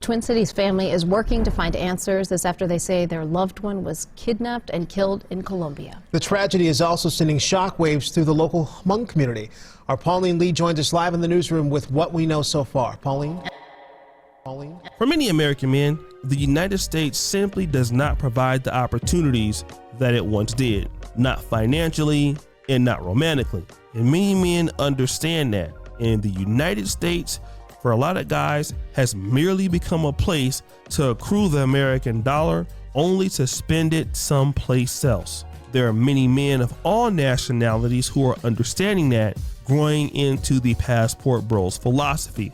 Twin Cities family is working to find answers. This after they say their loved one was kidnapped and killed in Colombia. The tragedy is also sending shockwaves through the local Hmong community. Our Pauline Lee joins us live in the newsroom with what we know so far. Pauline? For many American men, the United States simply does not provide the opportunities that it once did. Not financially and not romantically. And many men understand that. And the United States, for a lot of guys, has merely become a place to accrue the American dollar only to spend it someplace else. There are many men of all nationalities who are understanding that, growing into the passport bros philosophy.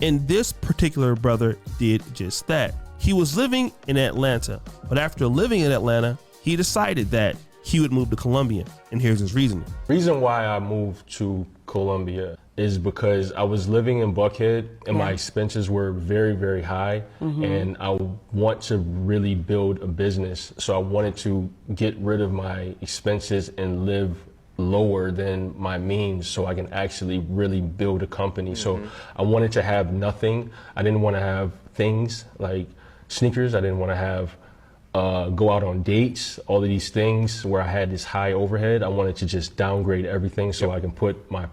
And this particular brother did just that. He was living in Atlanta, but after living in Atlanta, he decided that he would move to Colombia. And here's his reasoning. The reason why I moved to Colombia is because I was living in Buckhead and my expenses were very, very high. And I want to really build a business. So I wanted to get rid of my expenses and live lower than my means so I can actually really build a company. So I wanted to have nothing. I didn't want to have things like sneakers. I didn't want to have go out on dates, all of these things where I had this high overhead. I wanted to just downgrade everything so I can put my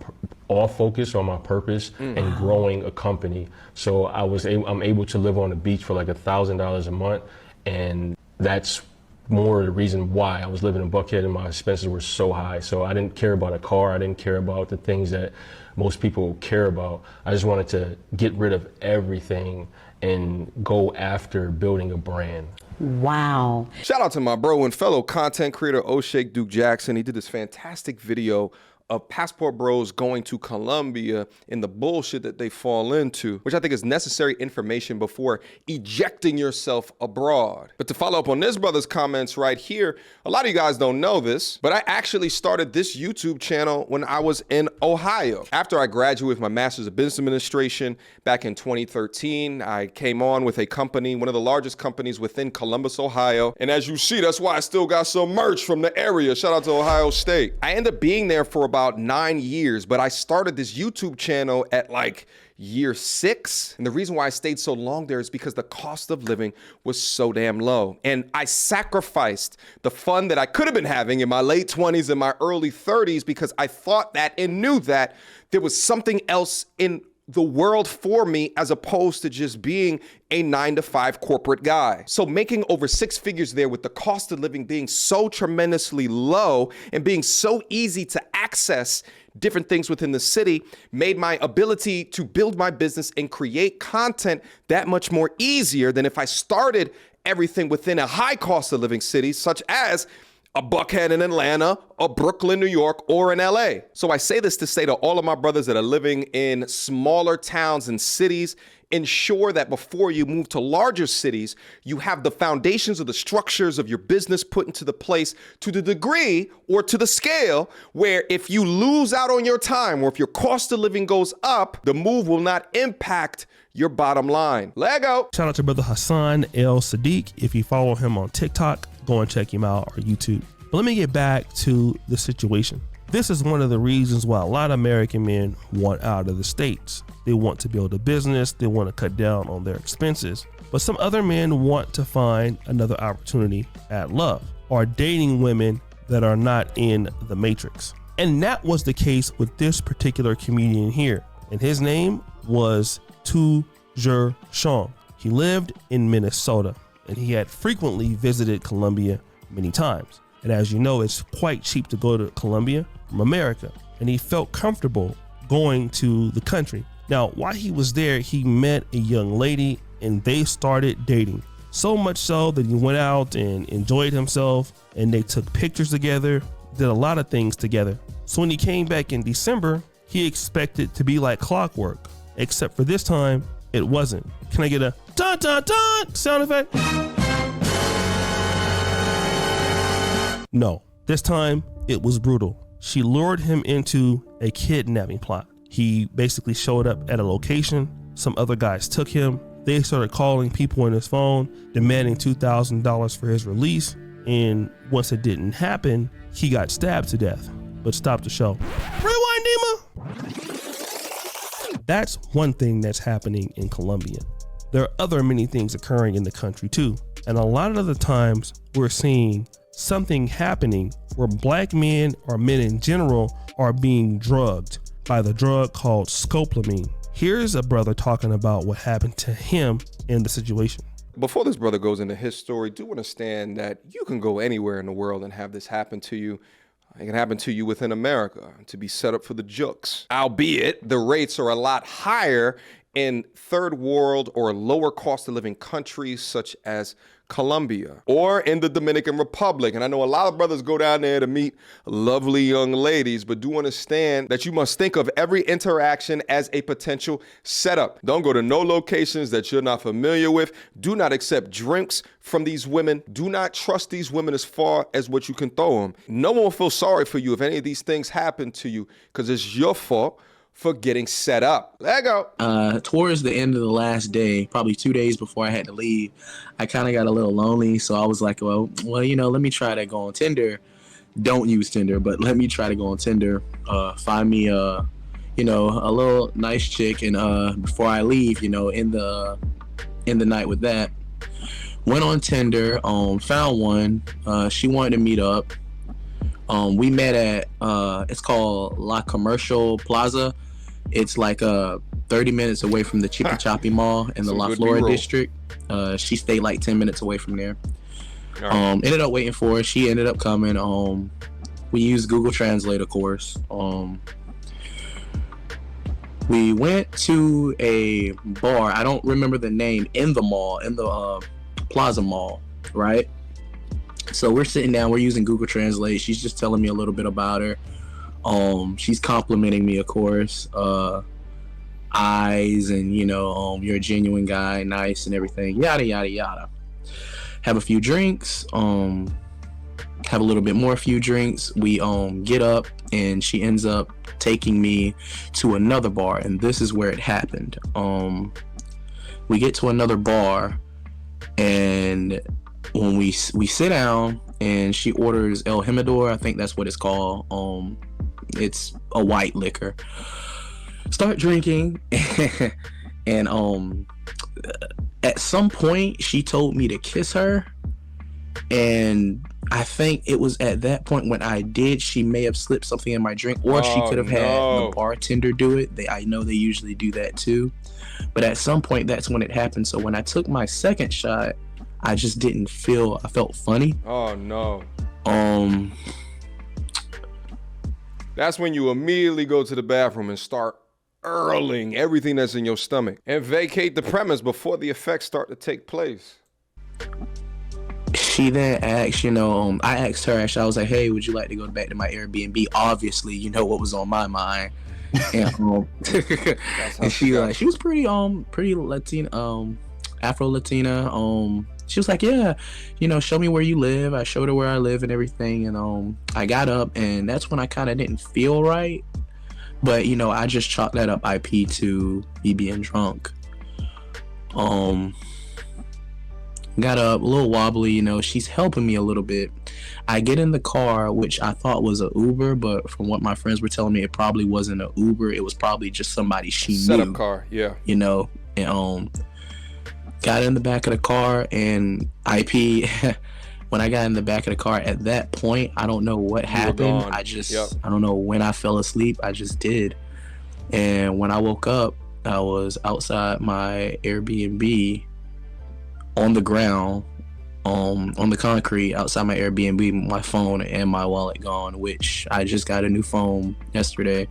all focus on my purpose and growing a company. So I'm able to live on the beach for like $1,000 a month, and that's more the reason why I was living in Buckhead and my expenses were so high. So I didn't care about a car. I didn't care about the things that most people care about. I just wanted to get rid of everything and go after building a brand. Wow. Shout out to my bro and fellow content creator, O'Shake Duke Jackson. He did this fantastic video of passport bros going to Colombia and the bullshit that they fall into, which I think is necessary information before ejecting yourself abroad. But to follow up on this brother's comments right here, a lot of you guys don't know this, but I actually started this YouTube channel when I was in Ohio. After I graduated with my Master's of Business Administration back in 2013, I came on with a company, one of the largest companies within Columbus, Ohio. And as you see, that's why I still got some merch from the area. Shout out to Ohio State. I ended up being there for about 9 years, but I started this YouTube channel at like year 6. And the reason why I stayed so long there is because the cost of living was so damn low. And I sacrificed the fun that I could have been having in my late 20s and my early 30s because I thought that and knew that there was something else in the world for me as opposed to just being a 9-to-5 corporate guy. So making over 6 figures there with the cost of living being so tremendously low and being so easy to access different things within the city made my ability to build my business and create content that much more easier than if I started everything within a high cost of living city, such as a Buckhead in Atlanta, a Brooklyn, New York, or in LA. So I say this to say to all of my brothers that are living in smaller towns and cities, ensure that before you move to larger cities, you have the foundations of the structures of your business put into the place to the degree or to the scale where if you lose out on your time or if your cost of living goes up, the move will not impact your bottom line. Lego. Shout out to brother Hassan El Sadiq. If you follow him on TikTok, go and check him out, or YouTube. But let me get back to the situation. This is one of the reasons why a lot of American men want out of the States. They want to build a business, they want to cut down on their expenses. But some other men want to find another opportunity at love or dating women that are not in the matrix. And that was the case with this particular comedian here. And his name was Tu Jer Shong. He lived in Minnesota and he had frequently visited Colombia many times. And as you know, it's quite cheap to go to Colombia from America. And he felt comfortable going to the country. Now, while he was there, he met a young lady and they started dating. So much so that he went out and enjoyed himself and they took pictures together, did a lot of things together. So when he came back in December, he expected to be like clockwork, except for this time, it wasn't. Can I get a dun dun dun sound effect? No, this time it was brutal. She lured him into a kidnapping plot. He basically showed up at a location. Some other guys took him. They started calling people on his phone, demanding $2,000 for his release. And once it didn't happen, he got stabbed to death. But stop the show. Rewind, Nima. That's one thing that's happening in Colombia. there are other many things occurring in the country too. And a lot of the times we're seeing something happening where black men or men in general are being drugged by the drug called scopolamine. Here's a brother talking about what happened to him in the situation. Before this brother goes into his story, do understand that you can go anywhere in the world and have this happen to you. It can happen to you within America, to be set up for the jokes. Albeit, the rates are a lot higher in third world or lower cost of living countries such as Colombia or in the Dominican Republic. And I know a lot of brothers go down there to meet lovely young ladies, but do understand that you must think of every interaction as a potential setup. Don't go to no locations that you're not familiar with. Do not accept drinks from these women. Do not trust these women as far as what you can throw them. No one will feel sorry for you if any of these things happen to you because it's your fault for getting set up. Let go. Towards the end of the last day, probably 2 days before I had to leave, I kind of got a little lonely. So I was like, well, let me try to go on Tinder. Don't use Tinder, but let me try to go on Tinder. Find me a little nice chick, and before I leave, in the night with that, went on Tinder, found one. She wanted to meet up. We met at it's called La Commercial Plaza. It's like 30 minutes away from the Chippy Choppy Mall in the La Flora district. She stayed like 10 minutes away from there. Ended up waiting for her. She ended up coming. We used Google Translate, of course. We went to a bar. I don't remember the name, in the mall, in the Plaza Mall, right? So we're sitting down, we're using Google Translate. She's just telling me a little bit about her. She's complimenting me, of course. Eyes and, you're a genuine guy, nice and everything, yada, yada, yada. Have a few drinks, have a little bit more, few drinks. We get up and she ends up taking me to another bar, and this is where it happened. We get to another bar, and when we sit down, and she orders El Jimador, I think that's what it's called. It's a white liquor. Start drinking, and at some point she told me to kiss her, and I think it was at that point when I did, she may have slipped something in my drink, or she could have had the bartender do it. I know they usually do that too, but at some point that's when it happened. So when I took my second shot, I just didn't feel, I felt funny. Oh no. That's when you immediately go to the bathroom and start hurling everything that's in your stomach and vacate the premise before the effects start to take place. She then asked, I asked her, I was like, hey, would you like to go back to my Airbnb? Obviously, what was on my mind. And, and she was pretty Latina, Afro-Latina. She was like, yeah, show me where you live. I showed her where I live and everything. And I got up, and that's when I kind of didn't feel right. But, I just chalked that up IP to me being drunk. Got up, a little wobbly, she's helping me a little bit. I get in the car, which I thought was an Uber, but from what my friends were telling me, it probably wasn't an Uber. It was probably just somebody she knew. Setup car, yeah. And got in the back of the car, and IP, when I got in the back of the car, at that point, I don't know what happened. I don't know when I fell asleep. I just did. And when I woke up, I was outside my Airbnb on the ground, on the concrete outside my Airbnb, my phone and my wallet gone, which I just got a new phone yesterday.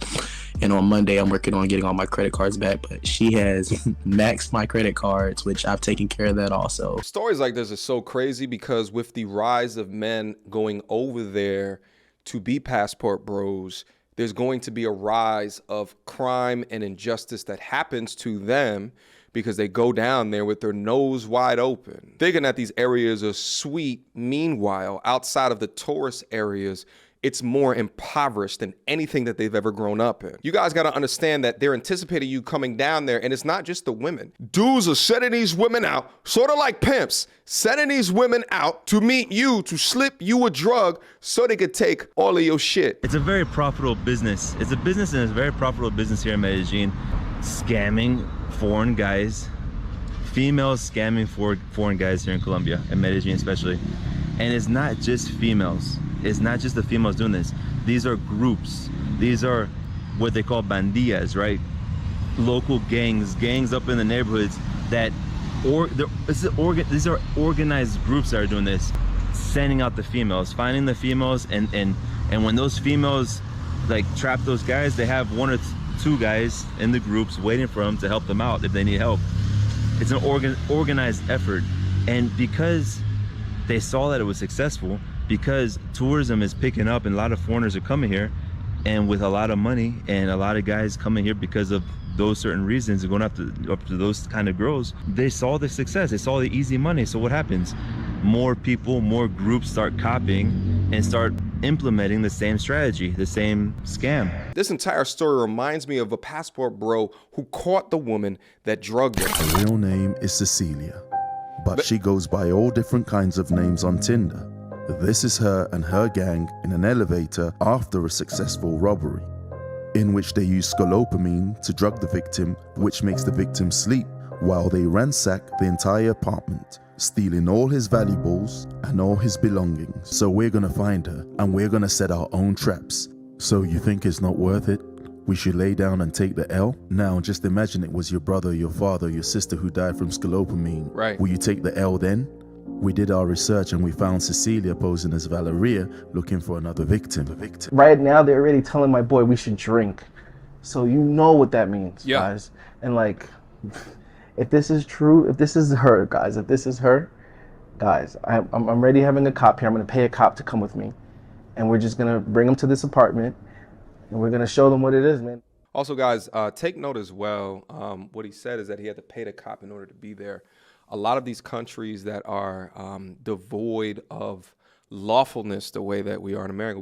And on Monday, I'm working on getting all my credit cards back, but she has maxed my credit cards, which I've taken care of that also. Stories like this are so crazy because with the rise of men going over there to be passport bros, there's going to be a rise of crime and injustice that happens to them because they go down there with their nose wide open, thinking that these areas are sweet. Meanwhile, outside of the tourist areas, it's more impoverished than anything that they've ever grown up in. You guys got to understand that they're anticipating you coming down there, and it's not just the women. Dudes are setting these women out, sort of like pimps, setting these women out to meet you, to slip you a drug so they could take all of your shit. It's a very profitable business. It's a business, and it's a very profitable business here in Medellin. Scamming foreign guys, females scamming for foreign guys here in Colombia, in Medellin especially. And it's not just females. It's not just the females doing this. These are groups. These are what they call bandillas, right? Local gangs up in the neighborhoods that, these are organized groups that are doing this, sending out the females, finding the females, and when those females like trap those guys, they have 1 or 2 guys in the groups waiting for them to help them out if they need help. It's an organized effort, and because they saw that it was successful, because tourism is picking up and a lot of foreigners are coming here, and with a lot of money and a lot of guys coming here because of those certain reasons and going up to those kind of girls, they saw the success, they saw the easy money. So what happens? More people, more groups start copying and start implementing the same strategy, the same scam. This entire story reminds me of a passport bro who caught the woman that drugged him. Her real name is Cecilia, but she goes by all different kinds of names on Tinder. This is her and her gang in an elevator after a successful robbery, in which they use scolopamine to drug the victim, which makes the victim sleep while they ransack the entire apartment, stealing all his valuables and all his belongings. So we're gonna find her and we're gonna set our own traps. So you think it's not worth it? We should lay down and take the L? Now just imagine it was your brother, your father, your sister who died from scolopamine. Right. Will you take the L then? We did our research and we found Cecilia posing as Valeria looking for another victim. Right now they're already telling my boy we should drink. So you know what that means, guys. And like, if this is true, if this is her, guys, if this is her, guys, I'm already having a cop here. I'm gonna pay a cop to come with me. And we're just gonna bring them to this apartment and we're gonna show them what it is, man. Also, guys, take note as well. What he said is that he had to pay the cop in order to be there. A lot of these countries that are devoid of lawfulness the way that we are in America,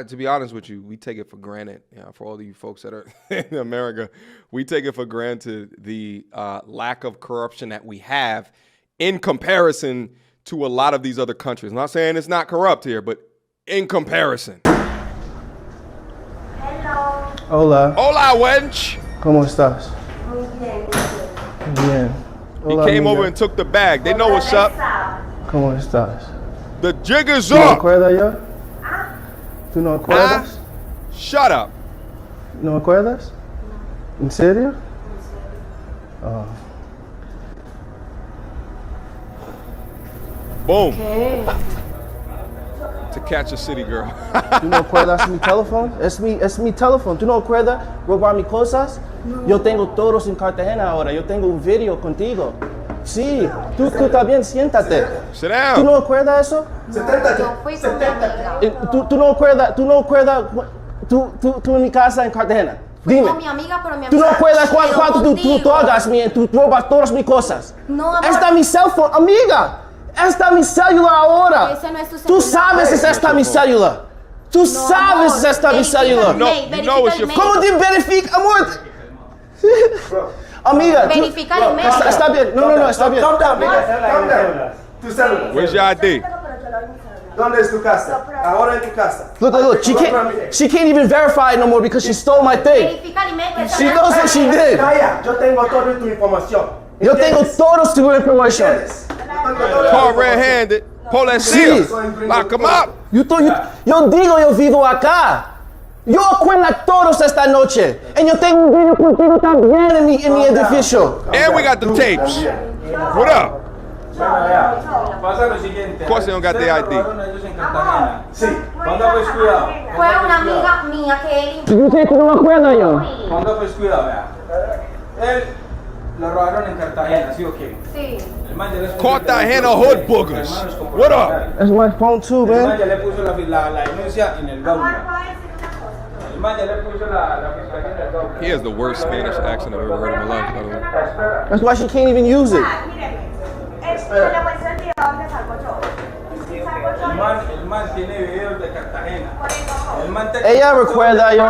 to be honest with you, we take it for granted. For all of you folks that are in America, we take it for granted the lack of corruption that we have in comparison to a lot of these other countries. I'm not saying it's not corrupt here, but in comparison. Hello. Hola. Hola, wench. ¿Cómo estás? Muy bien. Bien. He came over and took the bag. They know what's up. ¿Cómo estás? The jig is ¿Tú no up. acuerdas yo? ¿Tú no acuerdas? Shut up. ¿No acuerdas? ¿En serio? Oh. Boom. To catch a city girl. ¿Tú no acuerdas mi teléfono? Es mi teléfono. ¿Tú no acuerdas robar mis cosas? No. Yo tengo todos en Cartagena ahora. Yo tengo un video contigo. Sí, tú también siéntate. Sit down. ¿Tú no acuerdas eso? 70. Yo fui con mi amiga. ¿Tú no acuerdas tú en mi casa en Cartagena? Fui Dime. con mi amiga, pero mi amiga. ¿Tú no acuerdas cuánto tú todas tú robas todas mis cosas? No, amor. Esta es mi cell phone, amiga. Esta es mi celular ahora. Ese no es tu celular. Tú sabes si esta es mi celular. Tú sabes si esta es mi celular. You know it's your phone. ¿Cómo te verifica, amor? Amiga, verifica el email. Está bien. No, está bien. Calm down. Tu celular. Where's your ID? ¿Dónde es tu casa? Ahora en tu casa. Look. She can't even verify it no more because she stole my thing. Verifica el email. She knows what she did. Calla, yo tengo toda tu información. Yo tengo toda tu información. Caught red-handed. Pull that seal. Lock him up. Yo digo yo vivo acá. Yo acuerdo todos esta noche. Y yo tengo un video contigo también en mi edificio. And we got the tapes. What up? Pasa lo siguiente. Of course they don't got the ID. Sí. Ponga pues cuidado. Fue una amiga mía que él. Yo sé que no me acuerdo yo. Ponga pues cuidado, vea. Él lo robaron en Cartagena, ¿sí o qué? Sí. Cartagena hood boogers. What up? That's my phone too, El man man. ya le puso la denuncia en el Gaula. El man ya le puso la fiscalía en el Gaula. He has the worst Spanish accent I've ever heard in my life, by the way. That's why she can't even use it. El man tiene videos de Cartagena. Ella recuerda yo.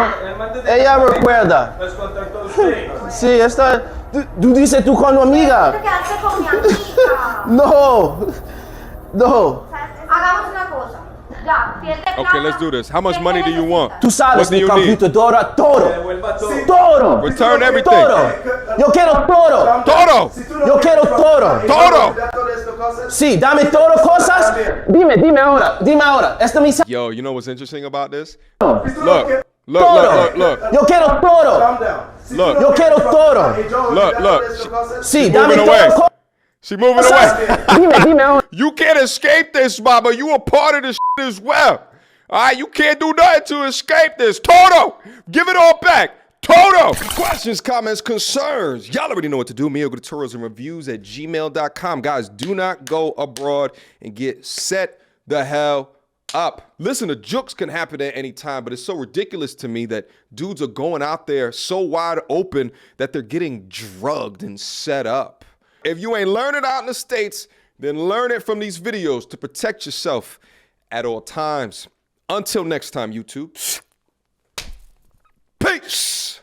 Ella recuerda. Los contactó usted. Sí, esta. Tú dices tú con tu amiga. Te quedaste con mi amiga. No. Hagamos una cosa. Okay, let's do this. How much money do you want? Tú sabes What do mi you need? computadora todo. Todo. Return everything. Todo. Yo quiero todo. Todo. Yo quiero todo. Todo. Sí, dame todo cosas. Dime ahora. Esto me sa- Yo, you know what's interesting about this? Todo. Look. Yo quiero todo. Look. Yo quiero todo. Look. Sí, She dame moving away. todo. She moving away. Dime ahora. You can't escape this, mama. You a part of this shit as well. All right, you can't do nothing to escape this. Toto, give it all back. Toto. Questions, comments, concerns. Y'all already know what to do. Mediocre tutorials and reviews at gmail.com. Guys, do not go abroad and get set the hell up. Listen, the jukes can happen at any time, but it's so ridiculous to me that dudes are going out there so wide open that they're getting drugged and set up. If you ain't learning out in the States, then learn it from these videos to protect yourself at all times. Until next time, YouTube. Peace.